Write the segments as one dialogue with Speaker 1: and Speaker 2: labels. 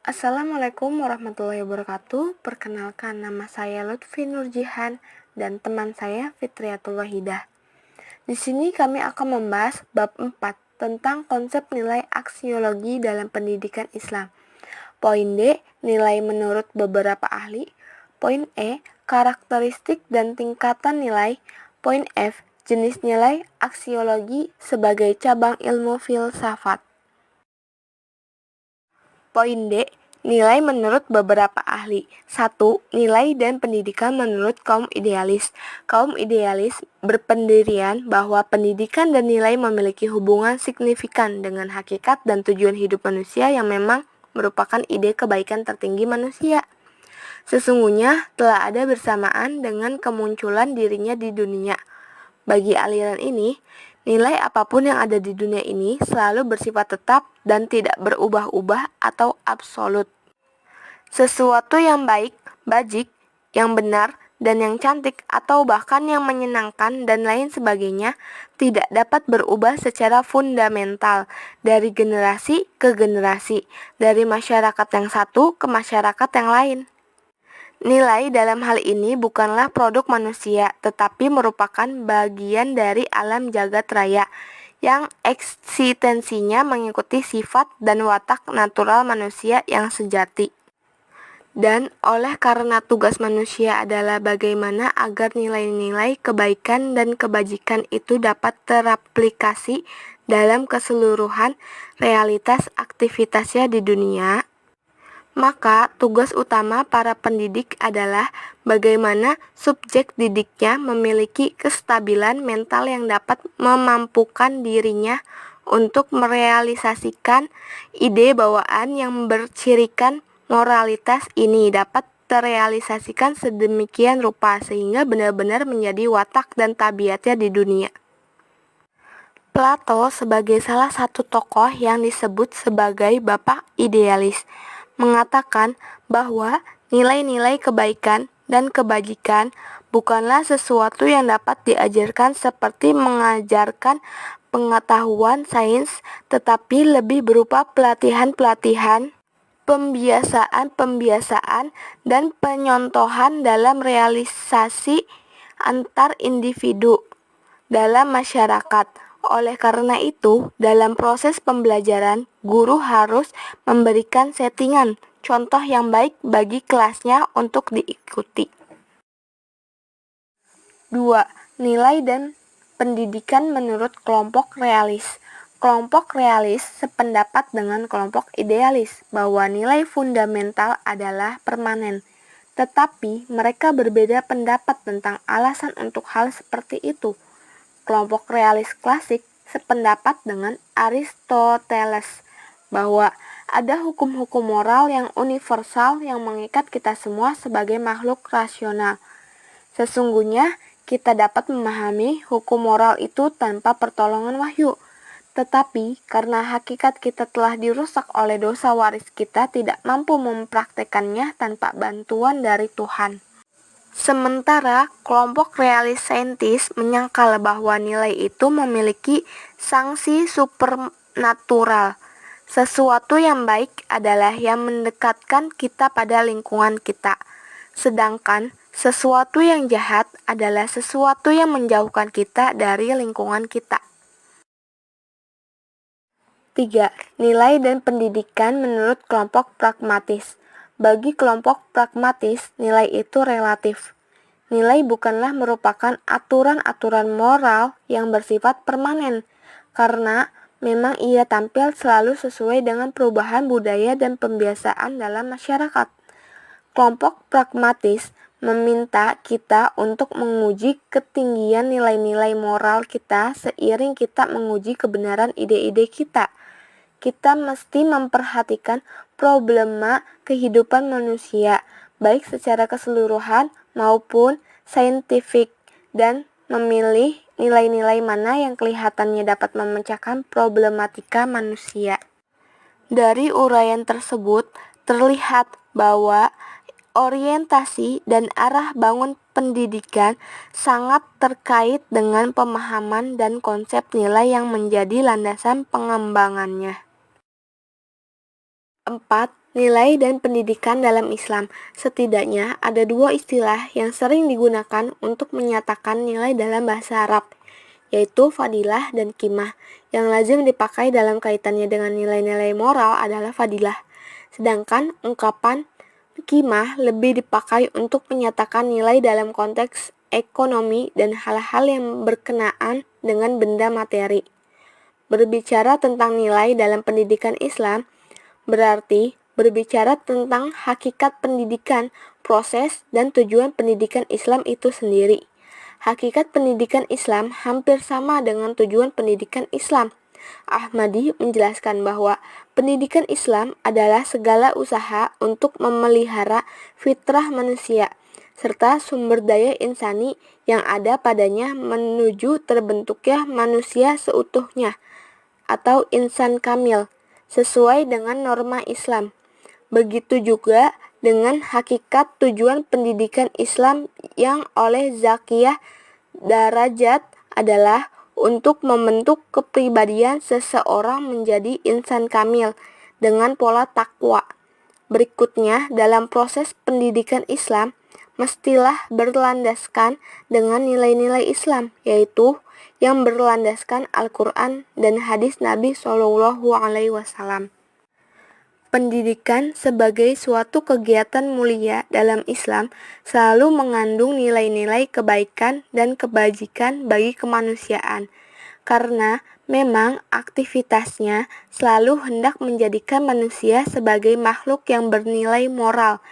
Speaker 1: Assalamualaikum warahmatullahi wabarakatuh. Perkenalkan, nama saya Lutfi Nurjihan dan teman saya Fitriatul Wahidah. Di sini kami akan membahas bab 4 tentang konsep nilai aksiologi dalam pendidikan Islam. Poin D, nilai menurut beberapa ahli. Poin E, karakteristik dan tingkatan nilai. Poin F, jenis nilai aksiologi sebagai cabang ilmu filsafat. Poin D, nilai menurut beberapa ahli. 1. Nilai dan pendidikan menurut kaum idealis. Kaum idealis berpendirian bahwa pendidikan dan nilai memiliki hubungan signifikan dengan hakikat dan tujuan hidup manusia yang memang merupakan ide kebaikan tertinggi manusia. Sesungguhnya telah ada bersamaan dengan kemunculan dirinya di dunia. Bagi aliran ini, nilai apapun yang ada di dunia ini selalu bersifat tetap dan tidak berubah-ubah atau absolut. Sesuatu yang baik, bajik, yang benar, dan yang cantik atau bahkan yang menyenangkan dan lain sebagainya tidak dapat berubah secara fundamental dari generasi ke generasi, dari masyarakat yang satu ke masyarakat yang lain. Nilai dalam hal ini bukanlah produk manusia, tetapi merupakan bagian dari alam jagat raya yang eksistensinya mengikuti sifat dan watak natural manusia yang sejati. Dan oleh karena tugas manusia adalah bagaimana agar nilai-nilai kebaikan dan kebajikan itu dapat teraplikasi dalam keseluruhan realitas aktivitasnya di dunia, maka tugas utama para pendidik adalah bagaimana subjek didiknya memiliki kestabilan mental yang dapat memampukan dirinya untuk merealisasikan ide bawaan yang bercirikan moralitas ini dapat terrealisasikan sedemikian rupa sehingga benar-benar menjadi watak dan tabiatnya di dunia. Plato sebagai salah satu tokoh yang disebut sebagai bapak idealis mengatakan bahwa nilai-nilai kebaikan dan kebajikan bukanlah sesuatu yang dapat diajarkan seperti mengajarkan pengetahuan sains, tetapi lebih berupa pelatihan-pelatihan, pembiasaan-pembiasaan, dan penyontohan dalam realisasi antar individu dalam masyarakat. Oleh karena itu, dalam proses pembelajaran, guru harus memberikan settingan, contoh yang baik bagi kelasnya untuk diikuti. 2. Nilai dan pendidikan menurut kelompok realis. Kelompok realis sependapat dengan kelompok idealis bahwa nilai fundamental adalah permanen, tetapi mereka berbeda pendapat tentang alasan untuk hal seperti itu. Kelompok realis klasik sependapat dengan Aristoteles bahwa ada hukum-hukum moral yang universal yang mengikat kita semua sebagai makhluk rasional. Sesungguhnya kita dapat memahami hukum moral itu tanpa pertolongan wahyu, tetapi karena hakikat kita telah dirusak oleh dosa waris kita tidak mampu mempraktekannya tanpa bantuan dari Tuhan. Sementara kelompok realis saintis menyangkal bahwa nilai itu memiliki sanksi supernatural. Sesuatu yang baik adalah yang mendekatkan kita pada lingkungan kita, sedangkan sesuatu yang jahat adalah sesuatu yang menjauhkan kita dari lingkungan kita. 3. Nilai dan pendidikan menurut kelompok pragmatis. Bagi kelompok pragmatis, nilai itu relatif. Nilai bukanlah merupakan aturan-aturan moral yang bersifat permanen, karena memang ia tampil selalu sesuai dengan perubahan budaya dan pembiasaan dalam masyarakat. Kelompok pragmatis meminta kita untuk menguji ketinggian nilai-nilai moral kita seiring kita menguji kebenaran ide-ide kita. Kita mesti memperhatikan problema kehidupan manusia, baik secara keseluruhan maupun saintifik, dan memilih nilai-nilai mana yang kelihatannya dapat memecahkan problematika manusia. Dari uraian tersebut, terlihat bahwa orientasi dan arah bangun pendidikan sangat terkait dengan pemahaman dan konsep nilai yang menjadi landasan pengembangannya. 4. Nilai dan pendidikan dalam Islam. Setidaknya ada dua istilah yang sering digunakan untuk menyatakan nilai dalam bahasa Arab, yaitu fadilah dan qimah. Yang lazim dipakai dalam kaitannya dengan nilai-nilai moral adalah fadilah, sedangkan ungkapan qimah lebih dipakai untuk menyatakan nilai dalam konteks ekonomi dan hal-hal yang berkenaan dengan benda materi. Berbicara tentang nilai dalam pendidikan Islam berarti berbicara tentang hakikat pendidikan, proses, dan tujuan pendidikan Islam itu sendiri. Hakikat pendidikan Islam hampir sama dengan tujuan pendidikan Islam. Ahmadi menjelaskan bahwa pendidikan Islam adalah segala usaha untuk memelihara fitrah manusia, serta sumber daya insani yang ada padanya menuju terbentuknya manusia seutuhnya, atau insan kamil, sesuai dengan norma Islam. Begitu juga dengan hakikat tujuan pendidikan Islam yang oleh Zakiyah Darajat adalah untuk membentuk kepribadian seseorang menjadi insan kamil dengan pola takwa. Berikutnya, dalam proses pendidikan Islam, mestilah berlandaskan dengan nilai-nilai Islam, yaitu yang berlandaskan Al-Quran dan hadis Nabi SAW. Pendidikan sebagai suatu kegiatan mulia dalam Islam selalu mengandung nilai-nilai kebaikan dan kebajikan bagi kemanusiaan, karena memang aktivitasnya selalu hendak menjadikan manusia sebagai makhluk yang bernilai moral,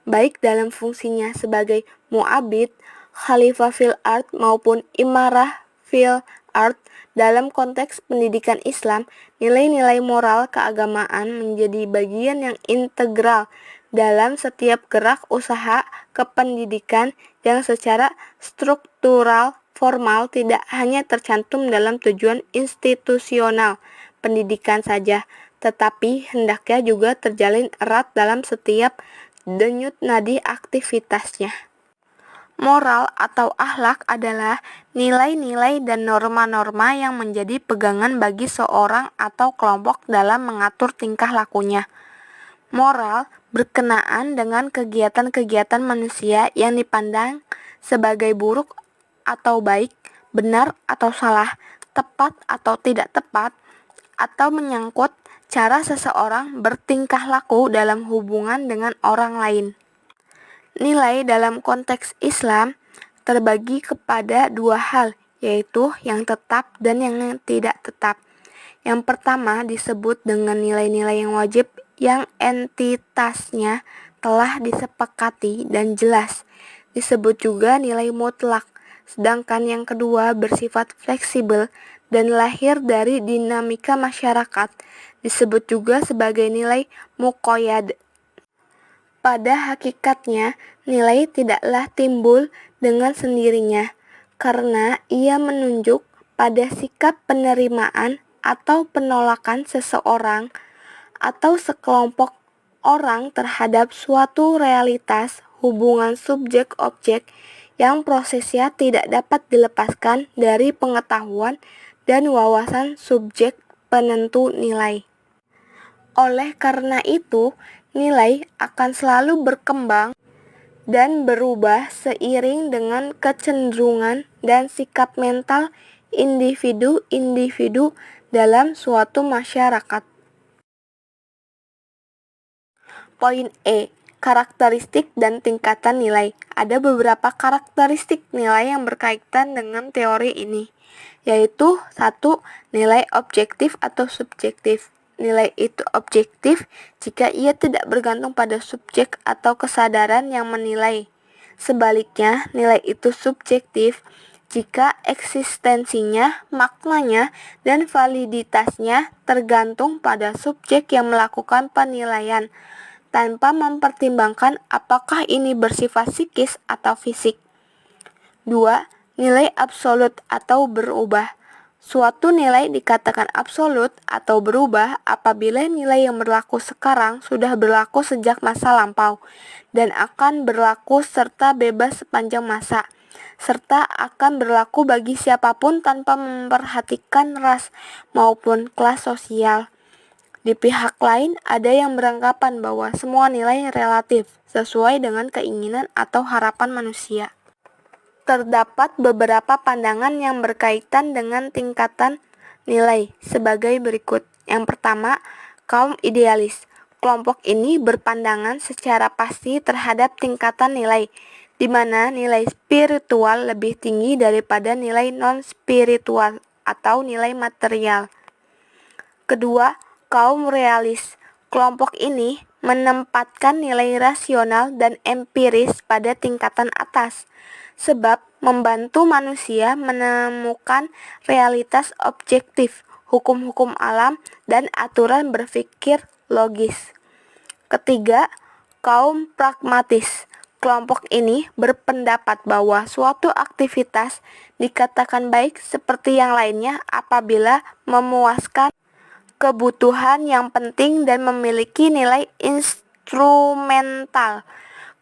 Speaker 1: baik dalam fungsinya sebagai mu'abid, khalifah fil ard maupun imarah fil ard. Dalam konteks pendidikan Islam, nilai-nilai moral keagamaan menjadi bagian yang integral dalam setiap gerak usaha kependidikan yang secara struktural formal tidak hanya tercantum dalam tujuan institusional pendidikan saja, tetapi hendaknya juga terjalin erat dalam setiap denyut nadi aktivitasnya. Moral atau akhlak adalah nilai-nilai dan norma-norma yang menjadi pegangan bagi seorang atau kelompok dalam mengatur tingkah lakunya. Moral berkenaan dengan kegiatan-kegiatan manusia yang dipandang sebagai buruk atau baik, benar atau salah, tepat atau tidak tepat, atau menyangkut cara seseorang bertingkah laku dalam hubungan dengan orang lain. Nilai dalam konteks Islam terbagi kepada dua hal, yaitu yang tetap dan yang tidak tetap. Yang pertama disebut dengan nilai-nilai yang wajib yang entitasnya telah disepakati dan jelas, disebut juga nilai mutlak. Sedangkan yang kedua bersifat fleksibel dan lahir dari dinamika masyarakat, disebut juga sebagai nilai muqayyad. Pada hakikatnya, nilai tidaklah timbul dengan sendirinya, karena ia menunjuk pada sikap penerimaan atau penolakan seseorang atau sekelompok orang terhadap suatu realitas hubungan subjek-objek yang prosesnya tidak dapat dilepaskan dari pengetahuan dan wawasan subjek penentu nilai. Oleh karena itu, nilai akan selalu berkembang dan berubah seiring dengan kecenderungan dan sikap mental individu-individu dalam suatu masyarakat. Poin E. Karakteristik dan tingkatan nilai. Ada beberapa karakteristik nilai yang berkaitan dengan teori ini, yaitu 1. Nilai objektif atau subjektif. Nilai itu objektif jika ia tidak bergantung pada subjek atau kesadaran yang menilai. Sebaliknya, nilai itu subjektif jika eksistensinya, maknanya, dan validitasnya tergantung pada subjek yang melakukan penilaian, tanpa mempertimbangkan apakah ini bersifat psikis atau fisik. 2. Nilai absolut atau berubah. Suatu nilai dikatakan absolut atau berubah apabila nilai yang berlaku sekarang sudah berlaku sejak masa lampau dan akan berlaku serta bebas sepanjang masa, serta akan berlaku bagi siapapun tanpa memperhatikan ras maupun kelas sosial. Di pihak lain, ada yang beranggapan bahwa semua nilai relatif, sesuai dengan keinginan atau harapan manusia. Terdapat beberapa pandangan yang berkaitan dengan tingkatan nilai sebagai berikut. Yang pertama, kaum idealis. Kelompok ini berpandangan secara pasti terhadap tingkatan nilai, di mana nilai spiritual lebih tinggi daripada nilai non-spiritual atau nilai material. Kedua, kaum realis. Kelompok ini menempatkan nilai rasional dan empiris pada tingkatan atas, sebab membantu manusia menemukan realitas objektif, hukum-hukum alam, dan aturan berpikir logis. Ketiga, kaum pragmatis. Kelompok ini berpendapat bahwa suatu aktivitas dikatakan baik seperti yang lainnya apabila memuaskan kebutuhan yang penting dan memiliki nilai instrumental.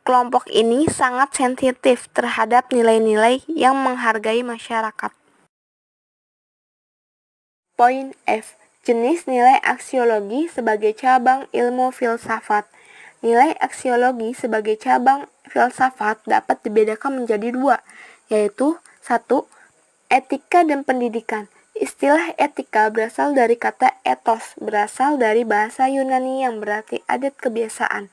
Speaker 1: Kelompok ini sangat sensitif terhadap nilai-nilai yang menghargai masyarakat. Poin F. Jenis nilai aksiologi sebagai cabang ilmu filsafat. Nilai aksiologi sebagai cabang filsafat dapat dibedakan menjadi dua, yaitu 1. Etika dan pendidikan. Istilah etika berasal dari kata ethos, berasal dari bahasa Yunani yang berarti adat kebiasaan.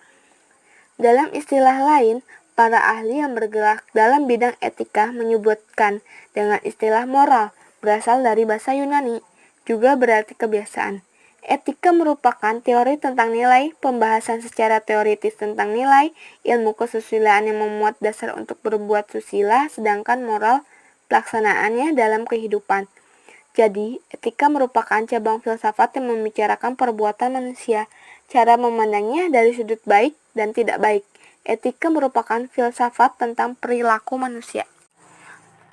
Speaker 1: Dalam istilah lain, para ahli yang bergerak dalam bidang etika menyebutkan dengan istilah moral, berasal dari bahasa Yunani, juga berarti kebiasaan. Etika merupakan teori tentang nilai, pembahasan secara teoritis tentang nilai, ilmu kesusilaan yang memuat dasar untuk berbuat susila, sedangkan moral pelaksanaannya dalam kehidupan. Jadi, etika merupakan cabang filsafat yang membicarakan perbuatan manusia, cara memandangnya dari sudut baik dan tidak baik. Etika merupakan filsafat tentang perilaku manusia.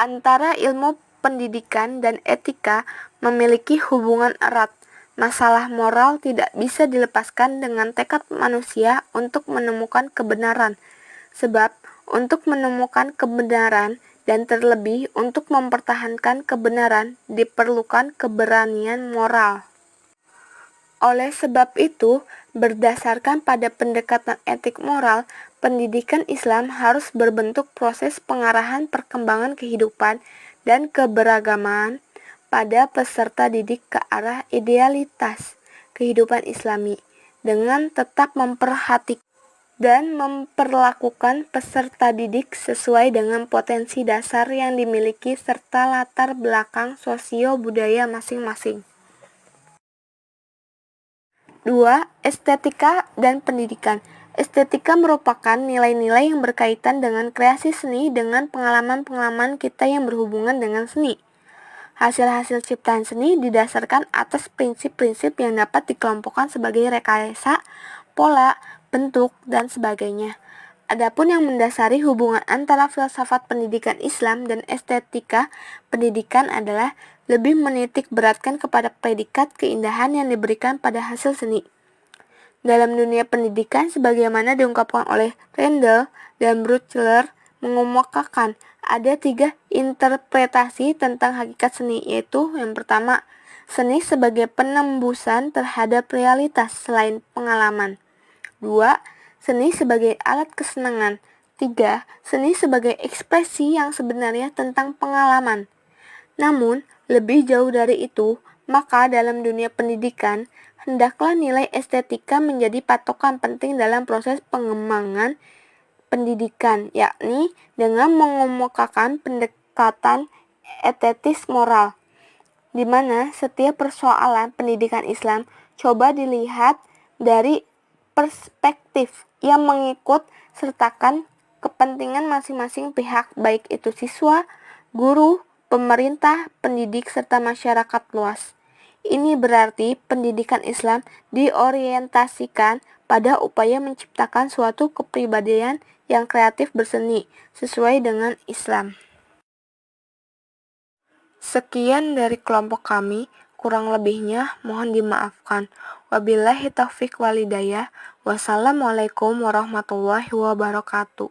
Speaker 1: Antara ilmu pendidikan dan etika memiliki hubungan erat. Masalah moral tidak bisa dilepaskan dengan tekad manusia untuk menemukan kebenaran, sebab untuk menemukan kebenaran dan terlebih untuk mempertahankan kebenaran diperlukan keberanian moral. Oleh sebab itu, berdasarkan pada pendekatan etik moral, pendidikan Islam harus berbentuk proses pengarahan perkembangan kehidupan dan keberagaman pada peserta didik ke arah idealitas kehidupan Islami, dengan tetap memperhatikan dan memperlakukan peserta didik sesuai dengan potensi dasar yang dimiliki serta latar belakang sosio-budaya masing-masing. 2. Estetika dan pendidikan. Estetika merupakan nilai-nilai yang berkaitan dengan kreasi seni dengan pengalaman-pengalaman kita yang berhubungan dengan seni. Hasil-hasil ciptaan seni didasarkan atas prinsip-prinsip yang dapat dikelompokkan sebagai rekayasa, pola, bentuk, dan sebagainya. Adapun yang mendasari hubungan antara filsafat pendidikan Islam dan estetika pendidikan adalah lebih menitik beratkan kepada predikat keindahan yang diberikan pada hasil seni. Dalam dunia pendidikan, sebagaimana diungkapkan oleh Randall dan Bruchler, mengemukakan ada 3 interpretasi tentang hakikat seni, yaitu yang pertama, seni sebagai penembusan terhadap realitas selain pengalaman. 2. Seni sebagai alat kesenangan. 3. Seni sebagai ekspresi yang sebenarnya tentang pengalaman. Namun, lebih jauh dari itu, maka dalam dunia pendidikan, hendaklah nilai estetika menjadi patokan penting dalam proses pengembangan pendidikan, yakni dengan mengemukakan pendekatan estetis moral, di mana setiap persoalan pendidikan Islam coba dilihat dari perspektif yang mengikut sertakan kepentingan masing-masing pihak, baik itu siswa, guru, pemerintah, pendidik, serta masyarakat luas. Ini berarti pendidikan Islam diorientasikan pada upaya menciptakan suatu kepribadian yang kreatif berseni sesuai dengan Islam. Sekian dari kelompok kami, kurang lebihnya mohon dimaafkan. Wabillahi taufiq walhidayah. Wassalamualaikum warahmatullahi wabarakatuh.